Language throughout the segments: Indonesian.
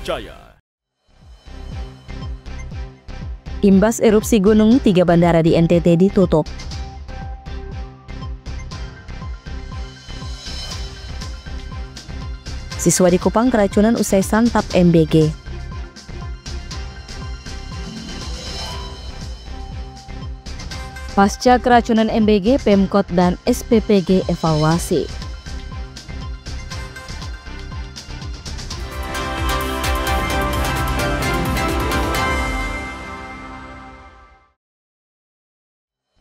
terpercaya. Imbas erupsi gunung, 3 bandara di NTT ditutup. Siswa di Kupang keracunan usai santap MBG. Pasca keracunan MBG, Pemkot dan SPPG evaluasi.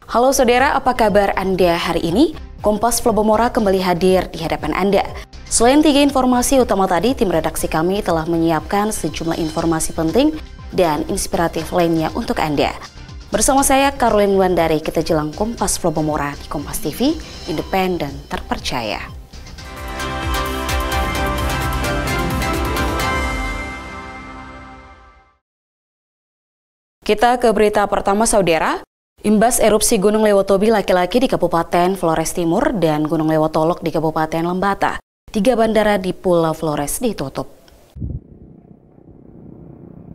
Halo saudara, apa kabar Anda hari ini? Kompas Flobomora kembali hadir di hadapan Anda. Selain 3 informasi utama tadi, tim redaksi kami telah menyiapkan sejumlah informasi penting dan inspiratif lainnya untuk Anda. Bersama saya, Caroline Wandari, kita jelang Kompas Flobomora di Kompas TV, independen, terpercaya. Kita ke berita pertama saudara. Imbas erupsi Gunung Lewotobi laki-laki di Kabupaten Flores Timur dan Gunung Lewotolok di Kabupaten Lembata, 3 bandara di Pulau Flores ditutup.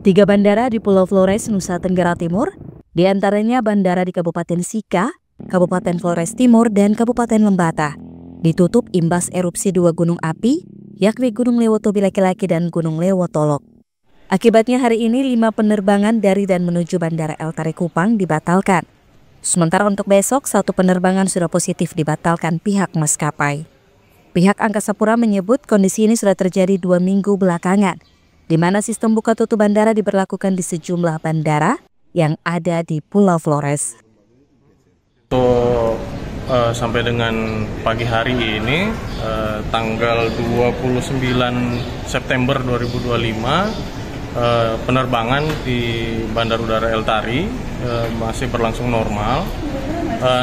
3 bandara di Pulau Flores, Nusa Tenggara Timur, di antaranya bandara di Kabupaten Sika, Kabupaten Flores Timur, dan Kabupaten Lembata, ditutup imbas erupsi 2 gunung api, yakni Gunung Lewotobi laki-laki dan Gunung Lewotolok. Akibatnya hari ini 5 penerbangan dari dan menuju Bandara El Tari Kupang dibatalkan. Sementara untuk besok, 1 penerbangan sudah positif dibatalkan pihak maskapai. Pihak Angkasa Pura menyebut kondisi ini sudah terjadi 2 minggu belakangan, di mana sistem buka tutup bandara diberlakukan di sejumlah bandara yang ada di Pulau Flores. Sampai dengan pagi hari ini, tanggal 29 September 2025, penerbangan di Bandara Udara El Tari masih berlangsung normal.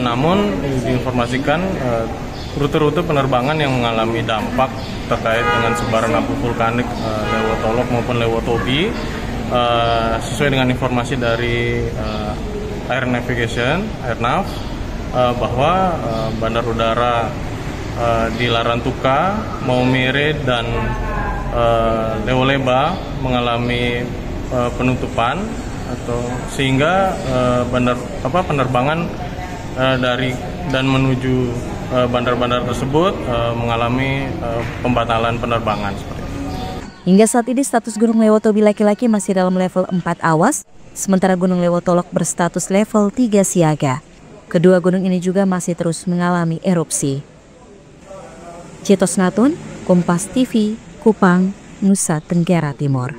Namun diinformasikan rute-rute penerbangan yang mengalami dampak terkait dengan sebaran abu vulkanik Lewotolok maupun Lewotobi, sesuai dengan informasi dari Air Navigation, Airnav, bahwa Bandar Udara di Larantuka, Maumere, dan Lewoleba mengalami penutupan, atau sehingga penerbangan dari dan menuju bandar-bandar tersebut mengalami pembatalan penerbangan. Hingga saat ini status Gunung Lewotobi laki-laki masih dalam level 4 awas, sementara Gunung Lewotolok berstatus level 3 siaga. Kedua gunung ini juga masih terus mengalami erupsi. Citos Natun, Kompas TV, Kupang, Nusa Tenggara Timur.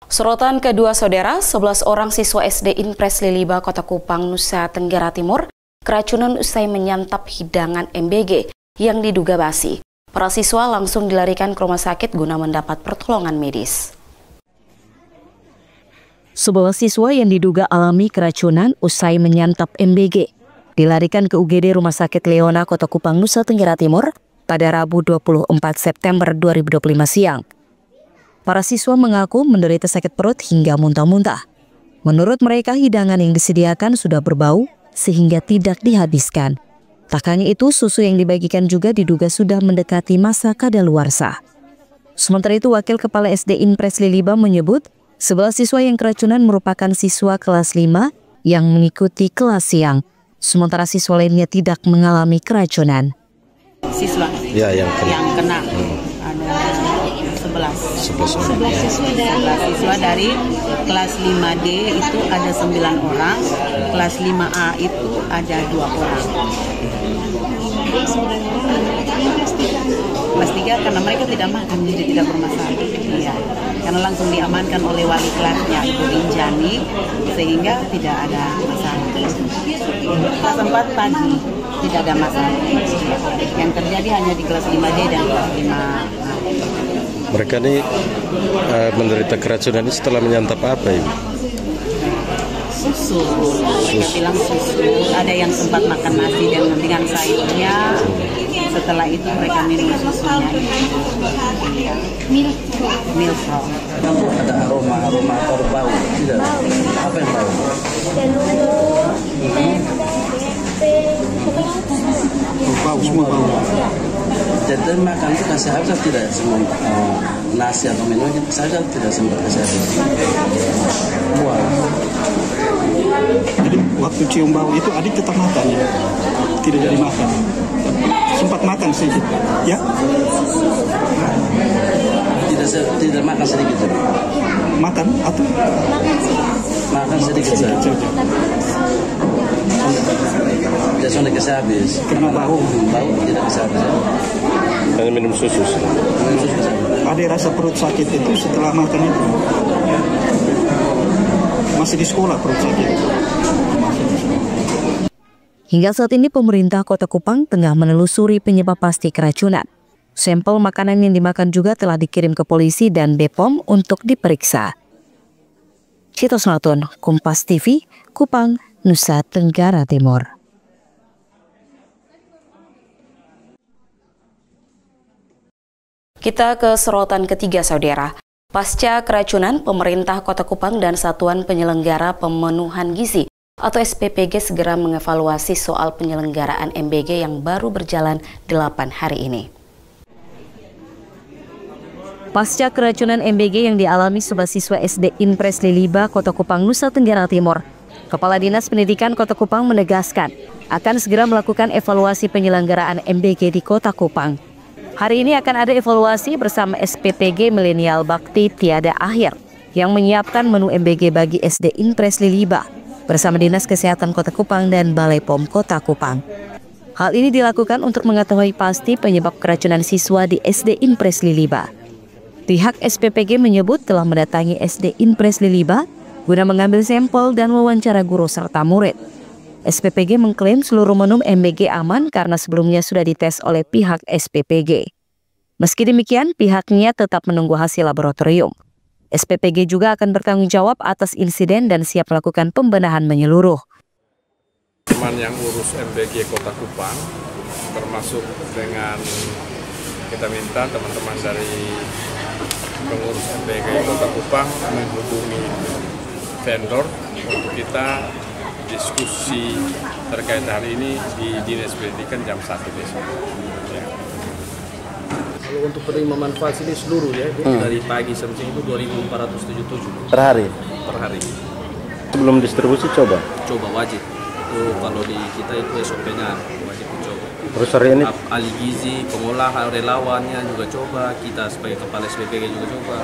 Sorotan kedua saudara, 11 orang siswa SD Impres Liliba, Kota Kupang, Nusa Tenggara Timur, keracunan usai menyantap hidangan MBG yang diduga basi. Para siswa langsung dilarikan ke rumah sakit guna mendapat pertolongan medis. 11 siswa yang diduga alami keracunan usai menyantap MBG dilarikan ke UGD Rumah Sakit Leona, Kota Kupang, Nusa Tenggara Timur pada Rabu 24 September 2025 siang. Para siswa mengaku menderita sakit perut hingga muntah-muntah. Menurut mereka, hidangan yang disediakan sudah berbau sehingga tidak dihabiskan. Tak hanya itu, susu yang dibagikan juga diduga sudah mendekati masa kadaluarsa. Sementara itu, Wakil Kepala SD Impres Liliba menyebut 11 siswa yang keracunan merupakan siswa kelas 5 yang mengikuti kelas siang. Sementara siswa lainnya tidak mengalami keracunan. Siswa ya, yang kena. Ada 11 siswa dari kelas 5D itu ada 9 orang, kelas 5A itu ada 2 orang. Kelas 3 karena mereka tidak makan jadi tidak bermasalah. Iya. Karena langsung diamankan oleh wali kelasnya Ibu Injani sehingga tidak ada masalah. Kelas 4 pagi tidak ada masalah. Yang terjadi hanya di kelas 5D dan kelas 5A. Mereka ini menderita keracunan ini setelah menyantap apa ini? Susu. Mereka bilang susu. Ada yang sempat makan nasi dengan sayurnya. Setelah itu mereka minum susunya. Milk. Ada aroma atau bau? Tidak. Apa yang bau? Bau, semua bau. Jadi makan itu kasih habis atau tidak semua nasi atau menu saja tidak sempat kasih habis. Buang. Jadi waktu cium bau itu adik tetap makan ya? Tidak jadi makan. Sempat makan sedikit, ya? Tidak makan sedikit saja. Makan atau? Makan sedikit saja. Tidak sampai kasih habis. Karena bau tidak kasih habis. Hanya minum susu. Ada rasa perut sakit itu setelah makan itu? Masih di sekolah perut sakit. Hingga saat ini pemerintah Kota Kupang tengah menelusuri penyebab pasti keracunan. Sampel makanan yang dimakan juga telah dikirim ke polisi dan BPOM untuk diperiksa. Citos Natun, Kompas TV, Kupang, Nusa Tenggara Timur. Kita ke sorotan ketiga, saudara. Pasca keracunan, pemerintah Kota Kupang dan Satuan Penyelenggara Pemenuhan Gizi atau SPPG segera mengevaluasi soal penyelenggaraan MBG yang baru berjalan 8 hari ini. Pasca keracunan MBG yang dialami sebuah siswa SD Impres Liliba, Kota Kupang, Nusa Tenggara Timur, Kepala Dinas Pendidikan Kota Kupang menegaskan akan segera melakukan evaluasi penyelenggaraan MBG di Kota Kupang. Hari ini akan ada evaluasi bersama SPPG Milenial Bakti Tiada Akhir yang menyiapkan menu MBG bagi SD Impres Liliba bersama Dinas Kesehatan Kota Kupang dan Balai POM Kota Kupang. Hal ini dilakukan untuk mengetahui pasti penyebab keracunan siswa di SD Impres Liliba. Pihak SPPG menyebut telah mendatangi SD Impres Liliba guna mengambil sampel dan wawancara guru serta murid. SPPG mengklaim seluruh menu MBG aman karena sebelumnya sudah dites oleh pihak SPPG. Meski demikian, pihaknya tetap menunggu hasil laboratorium. SPPG juga akan bertanggung jawab atas insiden dan siap melakukan pembenahan menyeluruh. Teman yang urus MBG Kota Kupang, termasuk dengan kita minta teman-teman dari pengurus MBG Kota Kupang menghubungi vendor untuk kita diskusi terkait hari ini di Dinas Pendidikan jam 1 besok. Ya. Kalau untuk penerima manfaat ini seluruh ya, dari pagi sampai siang itu 2.477 Per hari? Per hari. Sebelum distribusi coba? Coba wajib. Itu kalau di kita itu SOP-nya wajib dicoba. Terus hari ini? Ahli gizi, pengolah, relawannya juga coba, kita sebagai kepala SPPG juga coba.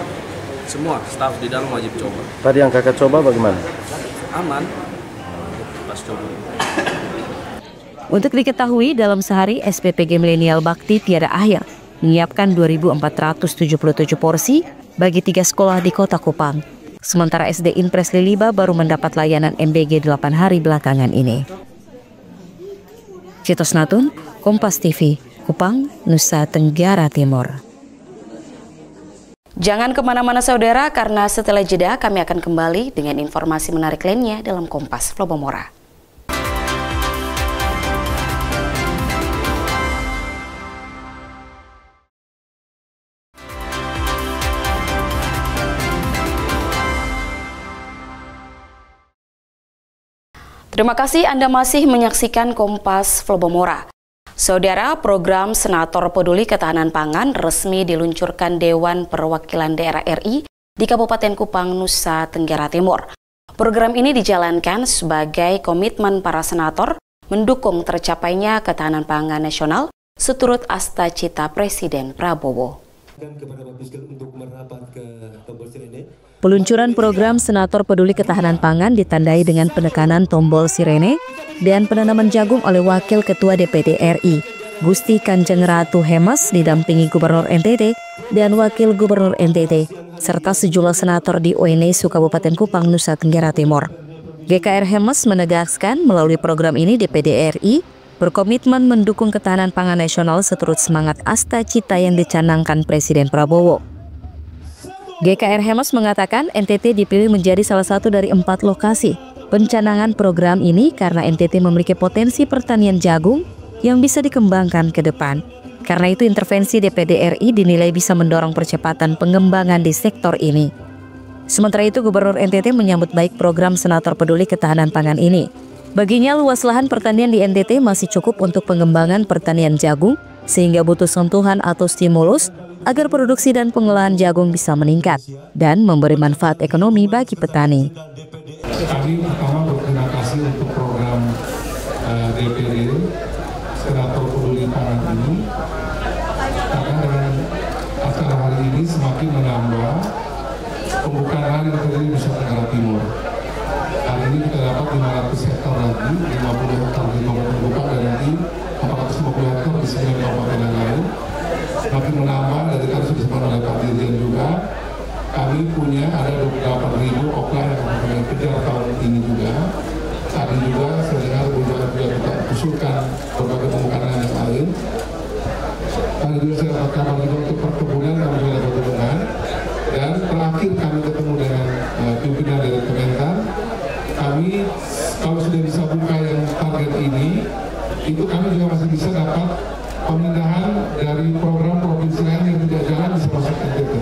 Semua staf di dalam wajib coba. Tadi yang kakak coba bagaimana? Aman. Pas coba. Untuk diketahui, dalam sehari SPPG Milenial Bakti Tiada Akhir menyiapkan 2.477 porsi bagi 3 sekolah di Kota Kupang. Sementara SD Impres Liliba baru mendapat layanan MBG 8 hari belakangan ini. Citos Natun, Kompas TV, Kupang, Nusa Tenggara Timur. Jangan kemana-mana saudara, karena setelah jeda kami akan kembali dengan informasi menarik lainnya dalam Kompas Flobomora. Terima kasih Anda masih menyaksikan Kompas Flobomora. Saudara, program Senator Peduli Ketahanan Pangan resmi diluncurkan Dewan Perwakilan Daerah RI di Kabupaten Kupang, Nusa Tenggara Timur. Program ini dijalankan sebagai komitmen para senator mendukung tercapainya ketahanan pangan nasional seturut asta cita Presiden Prabowo. Peluncuran program Senator Peduli Ketahanan Pangan ditandai dengan penekanan tombol sirene dan penanaman jagung oleh Wakil Ketua DPD RI, Gusti Kanjeng Ratu Hemas didampingi Gubernur NTT dan Wakil Gubernur NTT, serta sejumlah senator di ONESU Kabupaten Kupang, Nusa Tenggara Timur. GKR Hemas menegaskan melalui program ini DPD RI berkomitmen mendukung ketahanan pangan nasional seturut semangat asta cita yang dicanangkan Presiden Prabowo. GKR Hemas mengatakan NTT dipilih menjadi salah satu dari 4 lokasi pencanangan program ini karena NTT memiliki potensi pertanian jagung yang bisa dikembangkan ke depan. Karena itu intervensi DPD RI dinilai bisa mendorong percepatan pengembangan di sektor ini. Sementara itu Gubernur NTT menyambut baik program Senator Peduli Ketahanan Pangan ini. Baginya luas lahan pertanian di NTT masih cukup untuk pengembangan pertanian jagung sehingga butuh sentuhan atau stimulus agar produksi dan pengolahan jagung bisa meningkat dan memberi manfaat ekonomi bagi petani. Kami pertama berterima kasih untuk program DPD Kreator Peduli Pangan ini, karena dengan acara hari ini semakin menambah pembukaan lahan yang terjadi di Nusa Tenggara Timur. Hari ini kita dapat 500 hektar lagi, 50 hektar di kabupaten Kupang dan nanti 450 hektar di 9 kabupaten yang lain. Semakin menambah, dari tadi sudah disebutkan oleh Pak Dirjen juga, kami punya ada 28.000 okla yang kami kejar tahun ini juga. Tadi juga saya dengar juga kita usulkan berbagai pembukaan yang lain. Tadi juga saya dapat kabar juga untuk perkebunan, kami juga dapat dukungan. Dan terakhir kami ketemu dengan pimpinan dari Kementan. Kami kalau sudah bisa buka yang target ini, itu kami juga masih bisa dapat pemindahan dari program provinsi lain yang tidak jalan bisa masuk NTT.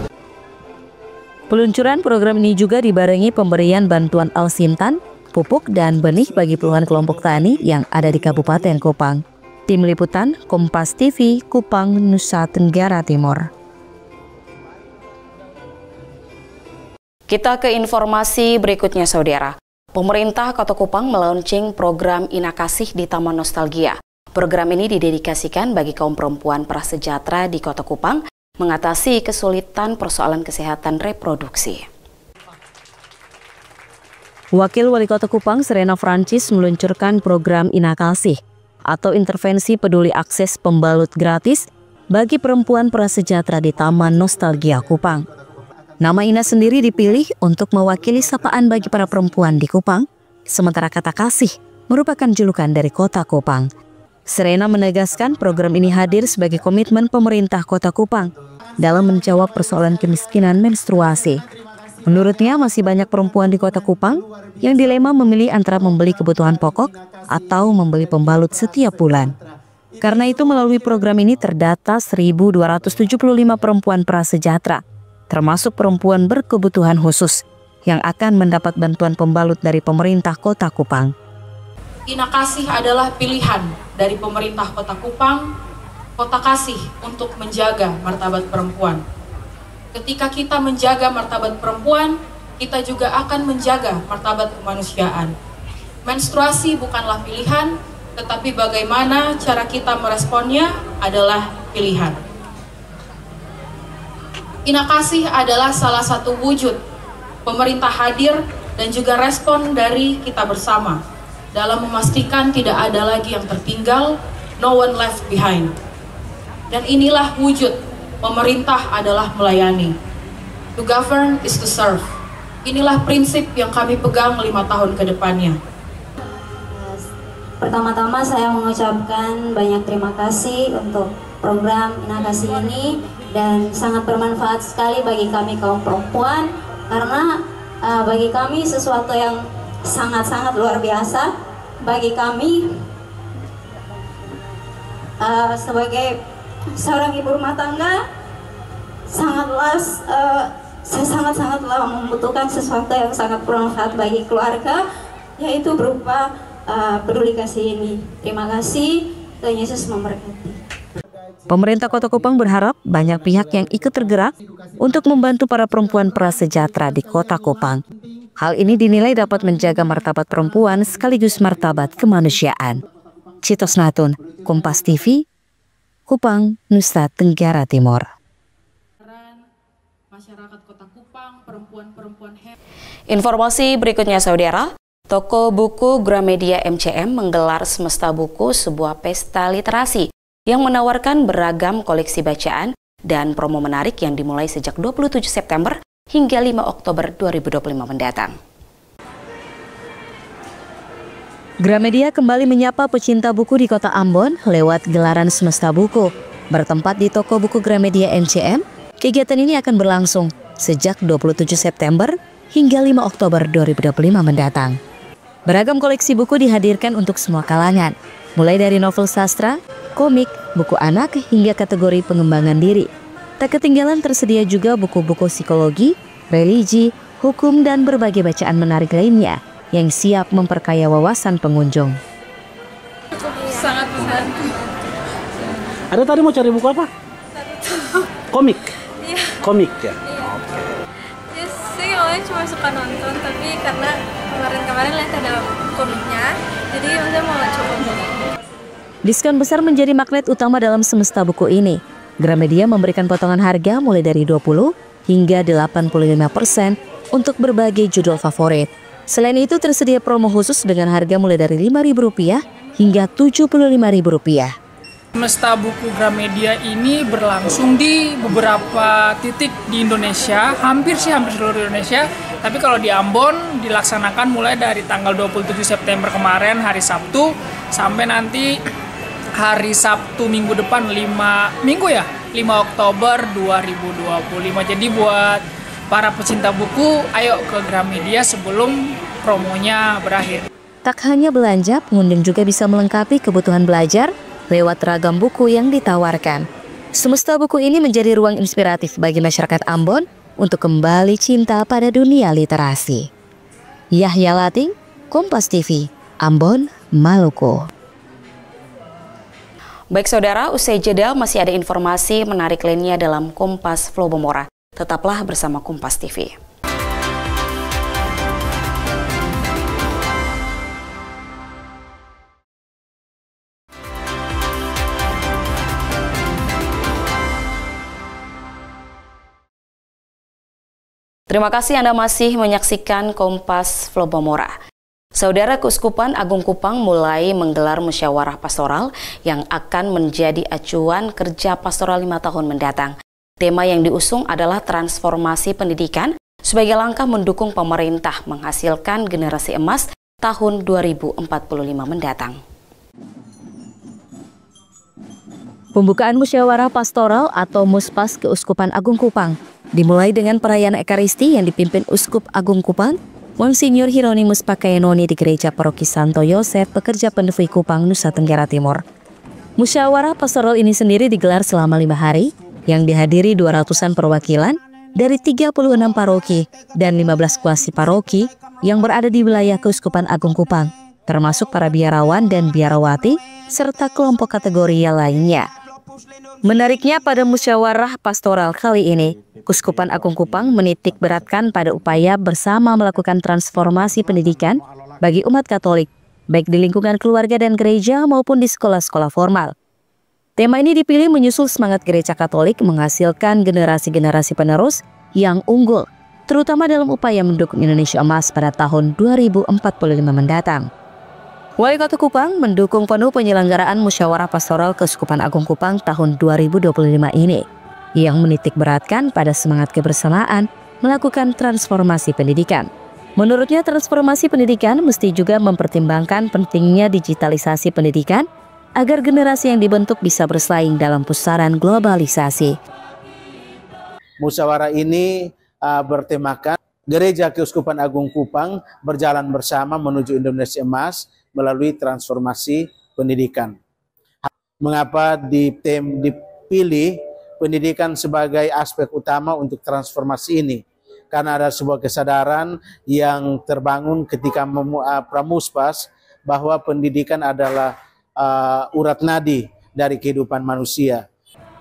Peluncuran program ini juga dibarengi pemberian bantuan alsintan, pupuk, dan benih bagi puluhan kelompok tani yang ada di Kabupaten Kupang. Tim Liputan Kompas TV, Kupang, Nusa Tenggara Timur. Kita ke informasi berikutnya, saudara. Pemerintah Kota Kupang melaunching program Ina Kasih di Taman Nostalgia. Program ini didedikasikan bagi kaum perempuan prasejahtera di Kota Kupang mengatasi kesulitan persoalan kesehatan reproduksi. Wakil Wali Kota Kupang, Serena Francis, meluncurkan program Ina Kasih atau intervensi peduli akses pembalut gratis bagi perempuan prasejahtera di Taman Nostalgia Kupang. Nama Ina sendiri dipilih untuk mewakili sapaan bagi para perempuan di Kupang, sementara kata kasih merupakan julukan dari Kota Kupang. Serena menegaskan program ini hadir sebagai komitmen pemerintah Kota Kupang dalam menjawab persoalan kemiskinan menstruasi. Menurutnya masih banyak perempuan di Kota Kupang yang dilema memilih antara membeli kebutuhan pokok atau membeli pembalut setiap bulan. Karena itu melalui program ini terdata 1.275 perempuan prasejahtera, termasuk perempuan berkebutuhan khusus yang akan mendapat bantuan pembalut dari pemerintah Kota Kupang. Ina Kasih adalah pilihan dari pemerintah Kota Kupang, Kota Kasih untuk menjaga martabat perempuan. Ketika kita menjaga martabat perempuan, kita juga akan menjaga martabat kemanusiaan. Menstruasi bukanlah pilihan, tetapi bagaimana cara kita meresponnya adalah pilihan. Ina Kasih adalah salah satu wujud pemerintah hadir dan juga respon dari kita bersama dalam memastikan tidak ada lagi yang tertinggal, no one left behind. Dan inilah wujud pemerintah adalah melayani. To govern is to serve. Inilah prinsip yang kami pegang 5 tahun ke depannya. Pertama-tama saya mengucapkan banyak terima kasih untuk program Ina Kasih ini dan sangat bermanfaat sekali bagi kami kaum perempuan karena bagi kami sesuatu yang sangat-sangat luar biasa. Bagi kami sebagai seorang ibu rumah tangga saya sangat-sangatlah membutuhkan sesuatu yang sangat bermanfaat bagi keluarga, yaitu berupa peduli kasih ini. Terima kasih, Tuhan Yesus memberkati. Pemerintah Kota Kupang berharap banyak pihak yang ikut tergerak untuk membantu para perempuan prasejahtera di Kota Kupang. Hal ini dinilai dapat menjaga martabat perempuan sekaligus martabat kemanusiaan. Citos Natun, Kompas TV, Kupang, Nusa Tenggara Timur. Informasi berikutnya, saudara. Toko buku Gramedia MCM menggelar Semesta Buku, sebuah pesta literasi yang menawarkan beragam koleksi bacaan dan promo menarik yang dimulai sejak 27 September hingga 5 Oktober 2025 mendatang. Gramedia kembali menyapa pecinta buku di Kota Ambon lewat gelaran Semesta Buku. Bertempat di toko buku Gramedia MCM, kegiatan ini akan berlangsung sejak 27 September hingga 5 Oktober 2025 mendatang. Beragam koleksi buku dihadirkan untuk semua kalangan, mulai dari novel sastra, komik, buku anak, hingga kategori pengembangan diri. Tak ketinggalan tersedia juga buku-buku psikologi, religi, hukum, dan berbagai bacaan menarik lainnya yang siap memperkaya wawasan pengunjung. Sangat membantu. Ada tadi mau cari buku apa? Komik? Iya. Komik ya? Ya sih awalnya cuma suka nonton, tapi karena kemarin lihat ada komiknya, jadi saya mau coba beli. Diskon besar menjadi magnet utama dalam semesta buku ini. Gramedia memberikan potongan harga mulai dari 20 hingga 85% untuk berbagai judul favorit. Selain itu tersedia promo khusus dengan harga mulai dari Rp5.000 hingga Rp75.000. Semesta buku Gramedia ini berlangsung di beberapa titik di Indonesia, hampir seluruh Indonesia. Tapi kalau di Ambon dilaksanakan mulai dari tanggal 27 September kemarin hari Sabtu sampai nanti hari Sabtu minggu depan 5 Oktober 2025. Jadi buat para pecinta buku, ayo ke Gramedia sebelum promonya berakhir. Tak hanya belanja, pengunjung juga bisa melengkapi kebutuhan belajar lewat ragam buku yang ditawarkan. Semesta buku ini menjadi ruang inspiratif bagi masyarakat Ambon untuk kembali cinta pada dunia literasi. Yahya Lating, Kompas TV, Ambon, Maluku. Baik saudara, usai jeda masih ada informasi menarik lainnya dalam Kompas Flobomora. Tetaplah bersama Kompas TV. Terima kasih Anda masih menyaksikan Kompas Flobomora. Saudara, Keuskupan Agung Kupang mulai menggelar musyawarah pastoral yang akan menjadi acuan kerja pastoral 5 tahun mendatang. Tema yang diusung adalah transformasi pendidikan sebagai langkah mendukung pemerintah menghasilkan generasi emas tahun 2045 mendatang. Pembukaan musyawarah pastoral atau Muspas Keuskupan Agung Kupang dimulai dengan perayaan Ekaristi yang dipimpin Uskup Agung Kupang, Monsinyur Hieronymus Pakayanoni di Gereja Paroki Santo Yosef, Pekerja Pendufui Kupang, Nusa Tenggara Timur. Musyawarah pastoral ini sendiri digelar selama 5 hari yang dihadiri 200-an perwakilan dari 36 paroki dan 15 kuasi paroki yang berada di wilayah Keuskupan Agung Kupang, termasuk para biarawan dan biarawati serta kelompok kategori lainnya. Menariknya pada musyawarah pastoral kali ini, Keuskupan Agung Kupang menitik beratkan pada upaya bersama melakukan transformasi pendidikan bagi umat Katolik, baik di lingkungan keluarga dan gereja maupun di sekolah-sekolah formal. Tema ini dipilih menyusul semangat gereja Katolik menghasilkan generasi-generasi penerus yang unggul, terutama dalam upaya mendukung Indonesia Emas pada tahun 2045 mendatang. Wali Kota Kupang mendukung penuh penyelenggaraan musyawarah pastoral Keuskupan Agung Kupang tahun 2025 ini, yang menitik beratkan pada semangat kebersamaan melakukan transformasi pendidikan. Menurutnya, transformasi pendidikan mesti juga mempertimbangkan pentingnya digitalisasi pendidikan agar generasi yang dibentuk bisa bersaing dalam pusaran globalisasi. Musyawarah ini bertemakan Gereja Keuskupan Agung Kupang berjalan bersama menuju Indonesia Emas melalui transformasi pendidikan. Mengapa dipilih pendidikan sebagai aspek utama untuk transformasi ini? Karena ada sebuah kesadaran yang terbangun ketika Pramuspas bahwa pendidikan adalah urat nadi dari kehidupan manusia.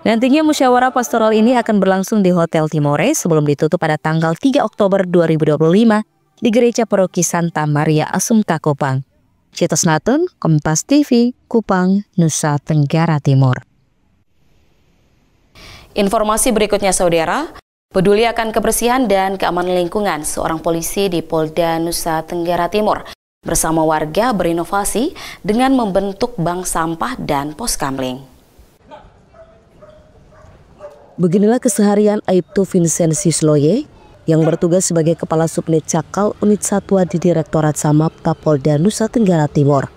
Nantinya musyawarah pastoral ini akan berlangsung di Hotel Timore sebelum ditutup pada tanggal 3 Oktober 2025 di Gereja Paroki Santa Maria Assumpta Kupang. Citos Natun, Kompas TV, Kupang, Nusa Tenggara Timur. Informasi berikutnya saudara, peduli akan kebersihan dan keamanan lingkungan, seorang polisi di Polda Nusa Tenggara Timur bersama warga berinovasi dengan membentuk bank sampah dan pos kamling. Beginilah keseharian Aibtu Vincensius Loye yang bertugas sebagai Kepala Subnit Cakal Unit Satwa di Direktorat Samapta Polda Nusa Tenggara Timur.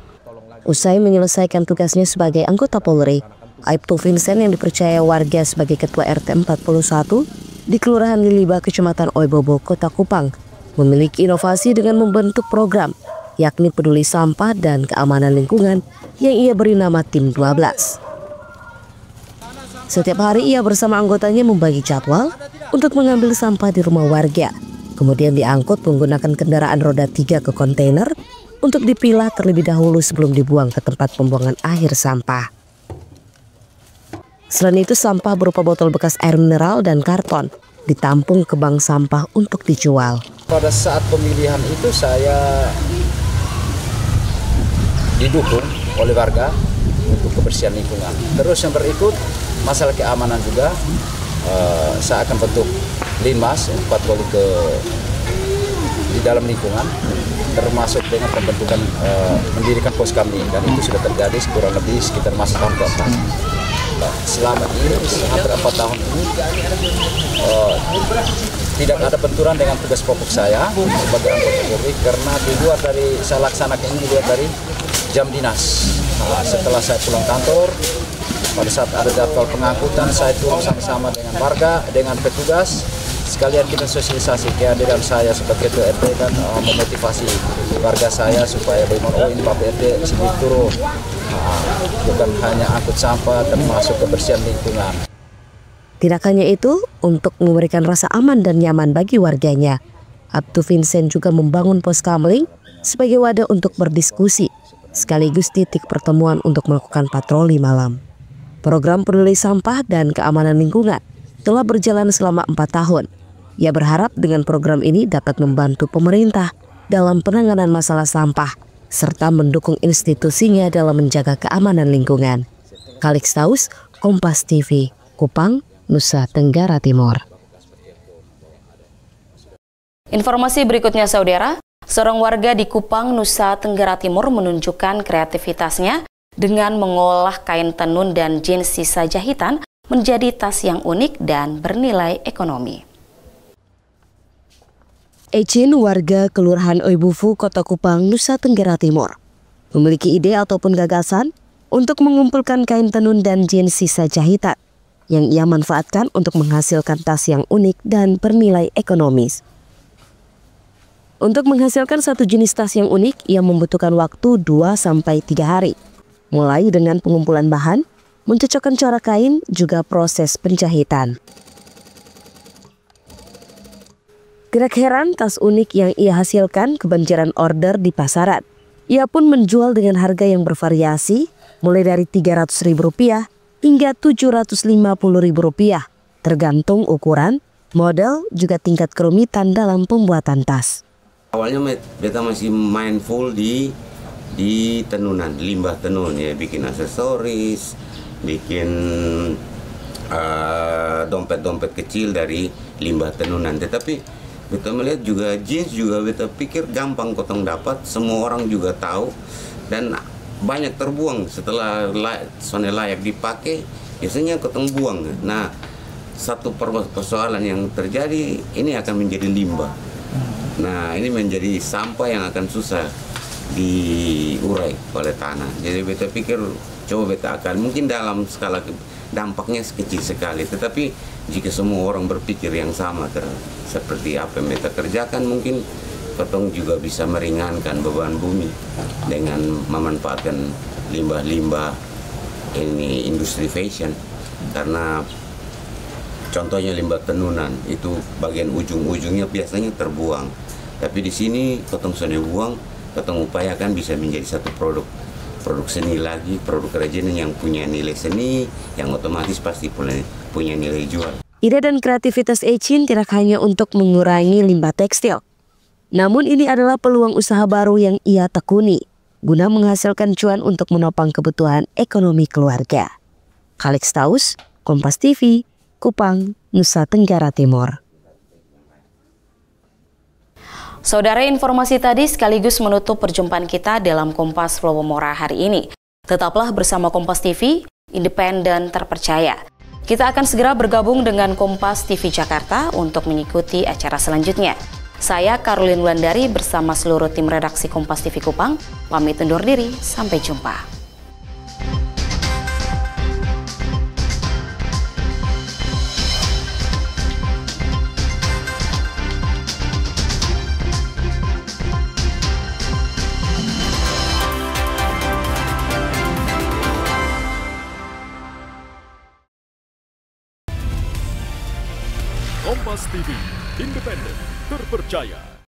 Usai menyelesaikan tugasnya sebagai anggota Polri, Aibtu Vincent yang dipercaya warga sebagai Ketua RT 41 di Kelurahan Liliba, Kecamatan Oebobo, Kota Kupang, memiliki inovasi dengan membentuk program, yakni Peduli Sampah dan Keamanan Lingkungan yang ia beri nama Tim 12. Setiap hari ia bersama anggotanya membagi jadwal untuk mengambil sampah di rumah warga, kemudian diangkut menggunakan kendaraan roda 3 ke kontainer untuk dipilah terlebih dahulu sebelum dibuang ke tempat pembuangan akhir sampah. Selain itu, sampah berupa botol bekas air mineral dan karton ditampung ke bank sampah untuk dijual. Pada saat pemilihan itu saya didukung oleh warga untuk kebersihan lingkungan. Terus yang berikut masalah keamanan juga, saya akan bentuk Linmas patroli di dalam lingkungan, termasuk dengan pembentukan mendirikan pos kami, dan itu sudah terjadi kurang lebih sekitar masa tahun ke-4. Selama ini hampir 4 tahun ini tidak ada benturan dengan tugas pokok saya sebagai anggota Polri, karena di luar dari saya laksanakan ini di luar dari jam dinas. Setelah saya pulang kantor, pada saat ada jadwal pengangkutan, saya turun sama-sama dengan warga, dengan petugas, sekalian kita sosialisasi kehadiran saya sebagai ketua RT dan memotivasi warga saya supaya bagaimana ini Bapak RT sini turun, bukan hanya angkut sampah, termasuk kebersihan lingkungan. Tidak hanya itu, untuk memberikan rasa aman dan nyaman bagi warganya, Abdu Vincent juga membangun pos kamling sebagai wadah untuk berdiskusi, sekaligus titik pertemuan untuk melakukan patroli malam. Program peduli sampah dan keamanan lingkungan telah berjalan selama 4 tahun. Ia berharap dengan program ini dapat membantu pemerintah dalam penanganan masalah sampah, serta mendukung institusinya dalam menjaga keamanan lingkungan. Calixtaus, Kompas TV, Kupang, Nusa Tenggara Timur. Informasi berikutnya, saudara. Seorang warga di Kupang, Nusa Tenggara Timur menunjukkan kreativitasnya dengan mengolah kain tenun dan jeans sisa jahitan menjadi tas yang unik dan bernilai ekonomi. Ecin, warga Kelurahan Oibufu, Kota Kupang, Nusa Tenggara Timur, memiliki ide ataupun gagasan untuk mengumpulkan kain tenun dan jeans sisa jahitan yang ia manfaatkan untuk menghasilkan tas yang unik dan bernilai ekonomis. Untuk menghasilkan satu jenis tas yang unik, ia membutuhkan waktu 2-3 hari. Mulai dengan pengumpulan bahan, mencocokkan corak kain, juga proses penjahitan. Tidak heran tas unik yang ia hasilkan kebanjiran order di pasaran. Ia pun menjual dengan harga yang bervariasi, mulai dari Rp300.000 hingga Rp750.000, tergantung ukuran, model, juga tingkat kerumitan dalam pembuatan tas. Awalnya beta masih mindful di tenunan, limbah tenun ya, bikin aksesoris, bikin dompet-dompet kecil dari limbah tenunan. Tetapi beta melihat juga jeans juga beta pikir gampang kotong dapat, semua orang juga tahu dan banyak terbuang setelah layak dipakai, biasanya kotong buang. Nah, satu persoalan yang terjadi ini akan menjadi limbah. Nah, ini menjadi sampah yang akan susah diurai oleh tanah. Jadi beta pikir coba beta akan mungkin dalam skala dampaknya kecil sekali, tetapi jika semua orang berpikir yang sama seperti apa yang beta kerjakan, mungkin kotong juga bisa meringankan beban bumi dengan memanfaatkan limbah-limbah ini industri fashion. Karena contohnya limbah tenunan itu bagian ujung-ujungnya biasanya terbuang, tapi di sini kotong sudah buang, kotong upayakan bisa menjadi satu produk seni lagi, produk kerajinan yang punya nilai seni, yang otomatis pasti punya nilai jual. Ide dan kreativitas Ecin tidak hanya untuk mengurangi limbah tekstil, namun ini adalah peluang usaha baru yang ia tekuni guna menghasilkan cuan untuk menopang kebutuhan ekonomi keluarga. Calixtaus, Kompas TV, Kupang, Nusa Tenggara Timur. Saudara, informasi tadi sekaligus menutup perjumpaan kita dalam Kompas Flowomora hari ini. Tetaplah bersama Kompas TV, independen terpercaya. Kita akan segera bergabung dengan Kompas TV Jakarta untuk mengikuti acara selanjutnya. Saya Caroline Wulandari bersama seluruh tim redaksi Kompas TV Kupang, pamit undur diri, sampai jumpa. Kompas TV, independen, terpercaya.